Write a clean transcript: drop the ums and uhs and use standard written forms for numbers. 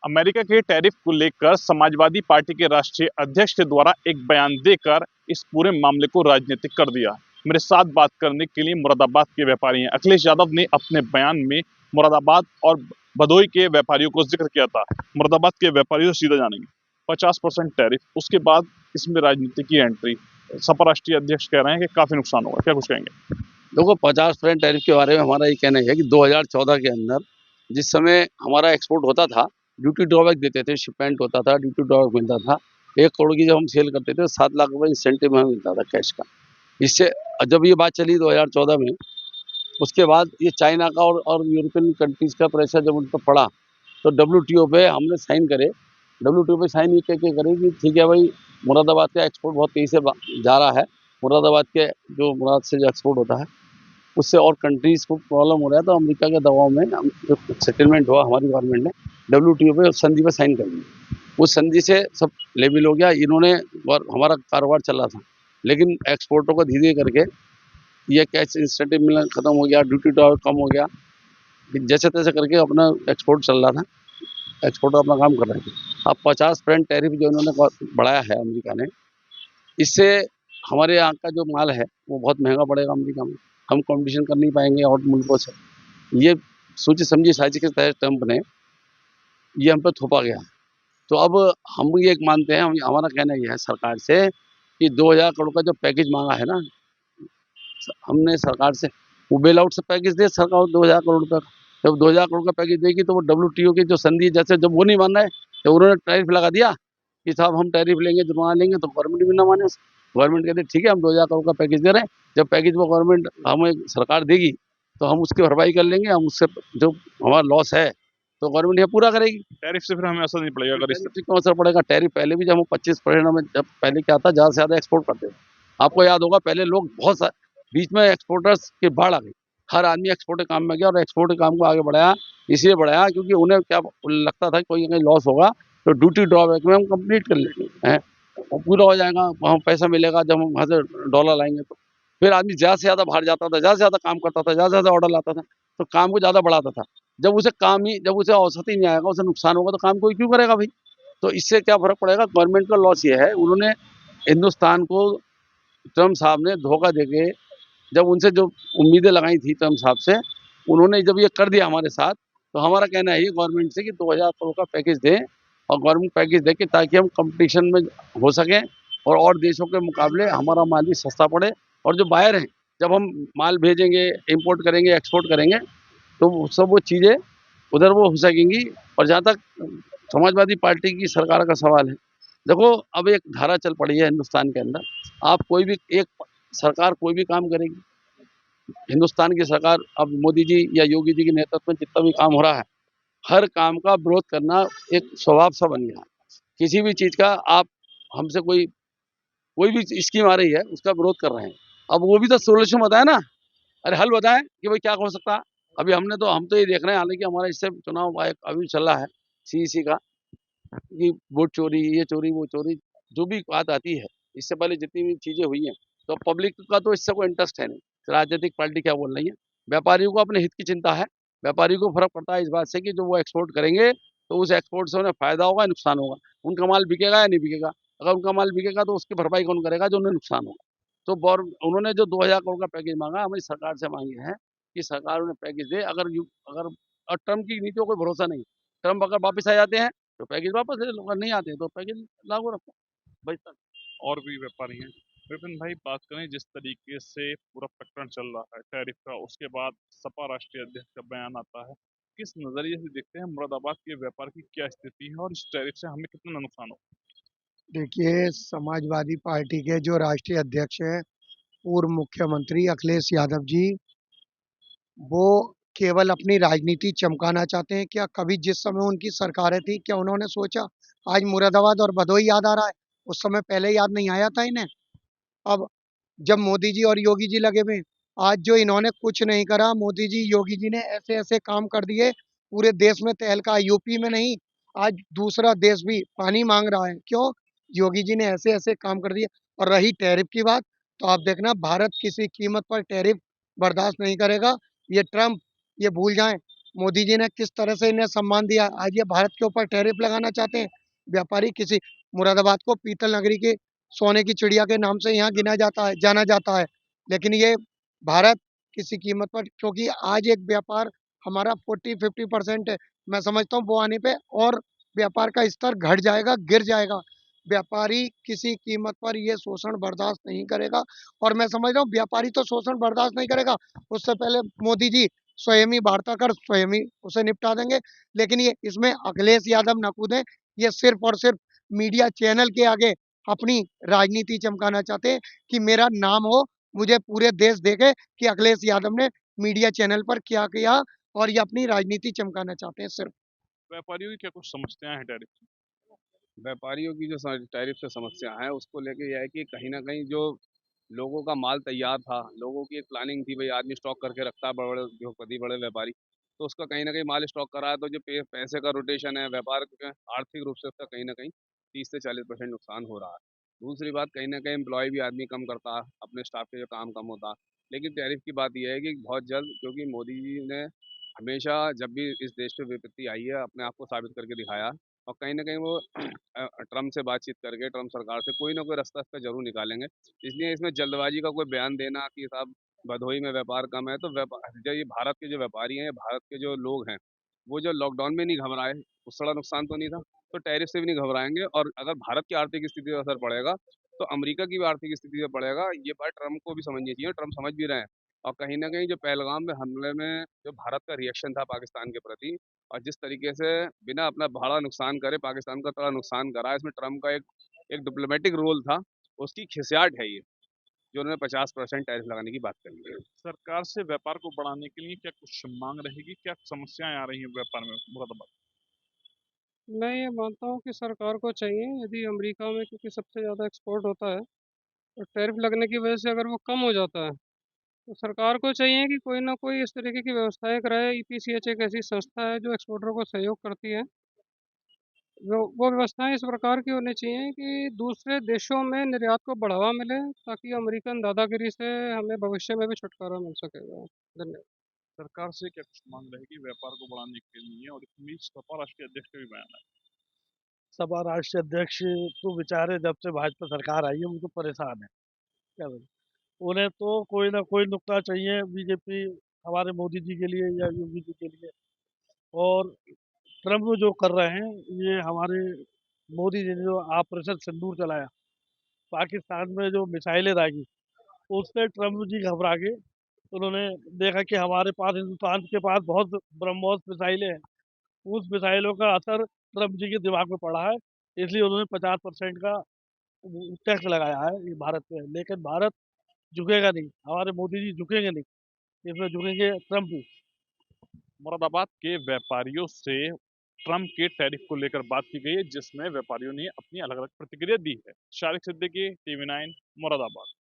America के tariff को लेकर समाजवादी पार्टी के राष्ट्रीय अध्यक्ष के द्वारा एक बयान देकर इस पूरे मामले को राजनीतिक कर दिया। मेरे साथ बात करने के लिए मुरादाबाद के व्यापारी हैं। अखिलेश यादव ने अपने बयान में मुरादाबाद और भदोही के व्यापारियों को जिक्र किया था। मुरादाबाद के व्यापारियों से सीधा जानेंगे। 50% टैरिफ, उसके बाद इसमें राजनीति की एंट्री। सपा राष्ट्रीय अध्यक्ष कह रहे हैं कि काफी नुकसान होगा, क्या कुछ कहेंगे? देखो, 50% टैरिफ के बारे में हमारा ये कहना है कि 2014 के अंदर जिस समय हमारा एक्सपोर्ट होता था, ड्यूटी ड्रॉबैक देते थे, शिपमेंट होता था, ड्यूटी ड्रॉबैक मिलता था। 1 करोड़ की जब हम सेल करते थे, 7 लाख रुपए इंसेंटिव हमें मिलता था कैश का। इससे जब ये बात चली 2014 में, उसके बाद ये चाइना का और यूरोपियन कंट्रीज का प्रेशर जब उन पर पड़ा, तो डब्ल्यूटीओ पे हमने साइन करे। डब्ल्यूटीओ पे साइन ये कह के करे कि ठीक है भाई, मुरादाबाद का एक्सपोर्ट बहुत तेज़ी से जा रहा है। मुरादाबाद के जो मुराद से जो एक्सपोर्ट होता है, उससे और कंट्रीज़ को प्रॉब्लम हो रहा है, तो अमेरिका के दबाव में हम जो सेटलमेंट हुआ, हमारी गवर्नमेंट ने डब्ल्यूटीओ पे उस संधि पे साइन कर दी। उस संधि से सब लेवल हो गया। इन्होंने और हमारा कारोबार चल रहा था, लेकिन एक्सपोर्टों को धीरे करके ये कैश इंसेंटिव मिलना खत्म हो गया, ड्यूटी ड्रॉबैक कम हो गया। जैसे तैसे करके अपना एक्सपोर्ट चल रहा था, एक्सपोर्टर अपना काम कर रहे थे। अब 50% टैरिफ जो इन्होंने बढ़ाया है अमेरिका ने, इससे हमारे यहाँ का जो माल है वो बहुत महंगा पड़ेगा अमेरिका में। हम कॉम्पिटिशन कर नहीं पाएंगे और मुल्कों से। ये सोची समझी साजिश के तहत ट्रंप ने ये हम पे थोपा गया। तो अब हम ये एक मानते हैं, हमारा कहना ये है सरकार से कि 2000 करोड़ का जो पैकेज मांगा है ना, हमने सरकार से वो बेल आउट से पैकेज दे सरकार 2000 करोड़ रुपये का। जब 2000 करोड़ का पैकेज देगी तो वो डब्ल्यूटीओ की जो संधि है, जैसे जब वो नहीं मान रहा है तो उन्होंने टैरिफ लगा दिया कि साहब हम टैरिफ लेंगे, जुर्माना लेंगे, तो गवर्नमेंट भी ना माने। गवर्नमेंट कहते ठीक है, हम 2000 करोड़ का पैकेज दे रहे हैं, जब पैकेज वो गवर्नमेंट हमें सरकार देगी तो हम उसकी भरपाई कर लेंगे, हम उससे जो हमारा लॉस है तो गवर्नमेंट ये पूरा करेगी। टैरिफ से फिर हमें असर नहीं पड़ेगा अगर टैरिफ से क्यों असर पड़ेगा? टैरिफ पहले भी जब हम 25% में, जब पहले क्या था, ज़्यादा से ज़्यादा एक्सपोर्ट करते थे। आपको याद होगा पहले लोग बहुत बीच में एक्सपोर्टर्स की बाढ़ आ गई। हर आदमी एक्सपोर्ट के काम में गया और एक्सपोर्ट के काम को आगे बढ़ाया। इसलिए बढ़ाया क्योंकि उन्हें क्या लगता था कोई कहीं लॉस होगा तो ड्यूटी ड्रॉबैक में हम कंप्लीट कर लेंगे, हैं, वो पूरा हो जाएगा, वहाँ पैसा मिलेगा जब हम वहाँ से डॉलर लाएंगे तो। फिर आदमी ज़्यादा से ज़्यादा बाहर जाता था, ज़्यादा से ज़्यादा काम करता था, ज़्यादा से ज़्यादा ऑर्डर लाता था, तो काम को ज़्यादा बढ़ाता था। जब उसे औसत ही नहीं आएगा, उसे नुकसान होगा, तो काम कोई क्यों करेगा भाई? तो इससे क्या फ़र्क पड़ेगा? गवर्नमेंट का लॉस ये है, उन्होंने हिंदुस्तान को ट्रम्प साहब ने धोखा देके, जब उनसे जो उम्मीदें लगाई थी ट्रम्प साहब से, उन्होंने जब ये कर दिया हमारे साथ, तो हमारा कहना है ये गवर्नमेंट से कि 2000 करोड़ का पैकेज दें, और गवर्नमेंट पैकेज देके ताकि हम कंपटीशन में हो सकें और देशों के मुकाबले हमारा माल भी सस्ता पड़े। और जो बायर हैं, जब हम माल भेजेंगे, इम्पोर्ट करेंगे, एक्सपोर्ट करेंगे, तो सब वो चीज़ें उधर वो हो सकेंगी। और जहाँ तक समाजवादी पार्टी की सरकार का सवाल है, देखो अब एक धारा चल पड़ी है हिंदुस्तान के अंदर, आप कोई भी एक सरकार कोई भी काम करेगी, हिंदुस्तान की सरकार अब मोदी जी या योगी जी के नेतृत्व में जितना भी काम हो रहा है, हर काम का विरोध करना एक स्वभाव सा बन गया है। किसी भी चीज़ का आप हमसे कोई कोई भी स्कीम आ रही है उसका विरोध कर रहे हैं। अब वो भी तो सोल्यूशन बताए ना, अरे हल बताएं कि भाई क्या हो सकता है। अभी हम तो ये देख रहे हैं, हालांकि हमारा इससे चुनाव अभी चल रहा है सीईसी का, कि वोट चोरी, ये चोरी, वो चोरी, जो भी बात आती है, इससे पहले जितनी भी चीज़ें हुई हैं, तो पब्लिक का तो इससे कोई इंटरेस्ट है नहीं। राजनीतिक पार्टी क्या बोल रही है? व्यापारियों को अपने हित की चिंता है। व्यापारियों को फ़र्क पड़ता है इस बात से कि जो वो एक्सपोर्ट करेंगे, तो उस एक्सपोर्ट से उन्हें फ़ायदा होगा या नुकसान होगा। उनका माल बिकेगा या नहीं बिकेगा? अगर उनका माल बिकेगा तो उसकी भरपाई कौन करेगा जो उन्हें नुकसान होगा? तो उन्होंने जो 2000 करोड़ का पैकेज माँगा, हमारी सरकार से माँगी है कि सरकार उन्हें पैकेज दे। अगर और ट्रम्प की नीतियों को भरोसा नहीं। ट्रम्प अगर वापस आ जाते हैं तो पैकेज वापस ले लो, अगर नहीं आते तो पैकेज लागू रखो, बस तक। और भी व्यापारी हैं। विपिन भाई, बात करें जिस तरीके से पूरा प्रकरण चल रहा है टैरिफ का, उसके बाद सपा राष्ट्रीय अध्यक्ष का बयान आता है, किस नजरिए से देखते हैं मुरादाबाद के व्यापार की क्या स्थिति है और इस टैरिफ से हमें कितना नुकसान हो? देखिए, समाजवादी पार्टी के जो राष्ट्रीय अध्यक्ष हैं, पूर्व मुख्यमंत्री अखिलेश यादव जी, वो केवल अपनी राजनीति चमकाना चाहते हैं। क्या कभी जिस समय उनकी सरकारें थी, क्या उन्होंने सोचा आज मुरादाबाद और भदोही याद आ रहा है? उस समय पहले याद नहीं आया था इन्हें? अब जब मोदी जी और योगी जी लगे हुए हैं, आज जो इन्होंने कुछ नहीं करा, मोदी जी, योगी जी ने ऐसे-ऐसे काम कर दिए, पूरे देश में तहलका, यूपी में नहीं, आज दूसरा देश भी पानी माँग रहा है। क्यों? योगी जी ने ऐसे-ऐसे काम कर दिए। और रही टैरिफ की बात, तो आप देखना, भारत किसी कीमत पर टैरिफ बर्दाश्त नहीं करेगा। ये ट्रम्प, ये भूल जाएँ, मोदी जी ने किस तरह से इन्हें सम्मान दिया। आज ये भारत के ऊपर टैरिफ लगाना चाहते हैं। व्यापारी किसी मुरादाबाद को पीतल नगरी के सोने की चिड़िया के नाम से यहाँ गिना जाता है, जाना जाता है। लेकिन ये भारत किसी कीमत पर, क्योंकि आज एक व्यापार हमारा 40-50% है। मैं समझता हूँ वो आने पे और व्यापार का स्तर घट जाएगा, गिर जाएगा। व्यापारी किसी कीमत पर ये शोषण बर्दाश्त नहीं करेगा और मैं समझ रहा हूँ व्यापारी तो शोषण बर्दाश्त नहीं करेगा, उससे पहले मोदी जी स्वयं ही वार्ता कर स्वयं ही उसे निपटा देंगे। लेकिन ये इसमें अखिलेश यादव न कूदें, ये सिर्फ और सिर्फ मीडिया चैनल के आगे अपनी राजनीति चमकाना चाहते हैं कि मेरा नाम हो, मुझे पूरे देश देखे कि अखिलेश यादव ने मीडिया चैनल पर क्या किया, और ये अपनी राजनीति चमकाना चाहते हैं सिर्फ। व्यापारियों की क्या कुछ समस्याएं हैं टैरिफ की? व्यापारियों की जो टैरिफ से समस्या है उसको लेके यह है कि कहीं ना कहीं जो लोगों का माल तैयार था, लोगों की एक प्लानिंग थी, भाई आदमी स्टॉक करके रखता है, बड़े बड़े उद्योगपति बड़े व्यापारी, तो उसका कहीं ना कहीं माल स्टॉक करा है, तो जो पैसे का रोटेशन है व्यापार के आर्थिक रूप से उसका कहीं ना कहीं 30 से 40% नुकसान हो रहा है। दूसरी बात, कहीं ना कहीं एम्प्लॉय भी आदमी कम करता है, अपने स्टाफ के जो काम कम होता है। लेकिन टैरिफ की बात यह है कि बहुत जल्द, क्योंकि मोदी जी ने हमेशा जब भी इस देश पे विपत्ति आई है अपने आप को साबित करके दिखाया, और कहीं ना कहीं वो ट्रम्प से बातचीत करके ट्रम्प सरकार से कोई ना कोई रास्ता इसका जरूर निकालेंगे। इसलिए इसमें जल्दबाजी का कोई बयान देना कि साहब भदोही में व्यापार कम है, तो व्यापार जो ये भारत के जो व्यापारी हैं, भारत के जो लोग हैं, वो जो लॉकडाउन में नहीं घबराए, उससे बड़ा नुकसान तो नहीं था, तो टैरिफ से भी नहीं घबराएंगे। और अगर भारत की आर्थिक स्थिति पर असर पड़ेगा तो अमेरिका की भी आर्थिक स्थिति पर पड़ेगा। ये बात ट्रम्प को भी समझनी चाहिए, ट्रम्प समझ भी रहे हैं। और कहीं ना कहीं जो पहलगाम में हमले में जो भारत का रिएक्शन था पाकिस्तान के प्रति, और जिस तरीके से बिना अपना बड़ा नुकसान करे पाकिस्तान का बड़ा नुकसान करा, इसमें ट्रम्प का एक डिप्लोमेटिक रोल था, उसकी खिसियाट है ये, जो उन्होंने 50% टैरिफ लगाने की बात करी है। सरकार से व्यापार को बढ़ाने के लिए क्या कुछ मांग रहेगी? क्या समस्याएं आ रही हैं व्यापार में मुरादाबाद? मैं ये मानता हूँ कि सरकार को चाहिए, यदि अमेरिका में क्योंकि सबसे ज़्यादा एक्सपोर्ट होता है, तो टैरिफ लगने की वजह से अगर वो कम हो जाता है, तो सरकार को चाहिए कि कोई ना कोई इस तरीके की व्यवस्थाएं कराए। ईपीसीएच एक ऐसी संस्था है जो एक्सपोर्टर को सहयोग करती है। वो व्यवस्थाएं इस प्रकार की होनी चाहिए कि दूसरे देशों में निर्यात को बढ़ावा मिले, ताकि अमेरिकन दादागिरी से हमें भविष्य में भी छुटकारा मिल सकेगा। धन्यवाद। सरकार से क्या कुछ मांग रहेगी व्यापार को बढ़ाने के लिए? और इसमें सपा राष्ट्रीय अध्यक्ष का भी बयान है। सपा राष्ट्रीय अध्यक्ष तो बेचारे जब से भाजपा सरकार आई है उनको परेशान है। क्या बोले, उन्हें तो कोई ना कोई नुक्ता चाहिए बीजेपी, हमारे मोदी जी के लिए या योगी जी के लिए। और ट्रम्प जो कर रहे हैं, ये हमारे मोदी जी ने जो ऑपरेशन सिंदूर चलाया, पाकिस्तान में जो मिसाइलें दागी, उससे ट्रम्प जी घबरा गए। उन्होंने देखा कि हमारे पास, हिंदुस्तान के पास बहुत ब्रह्मोस मिसाइलें हैं, उस मिसाइलों का असर ट्रम्प जी के दिमाग में पड़ा है, इसलिए उन्होंने 50% का टैक्स लगाया है ये भारत पे। लेकिन भारत झुकेगा नहीं, हमारे मोदी जी झुकेंगे नहीं, इसमें झुकेंगे ट्रम्प ही। मुरादाबाद के व्यापारियों से ट्रम्प के टैरिफ को लेकर बात की गई है, जिसमें व्यापारियों ने अपनी अलग अलग प्रतिक्रिया दी है। शारिक सिद्दीकी, टीवी 9, मुरादाबाद।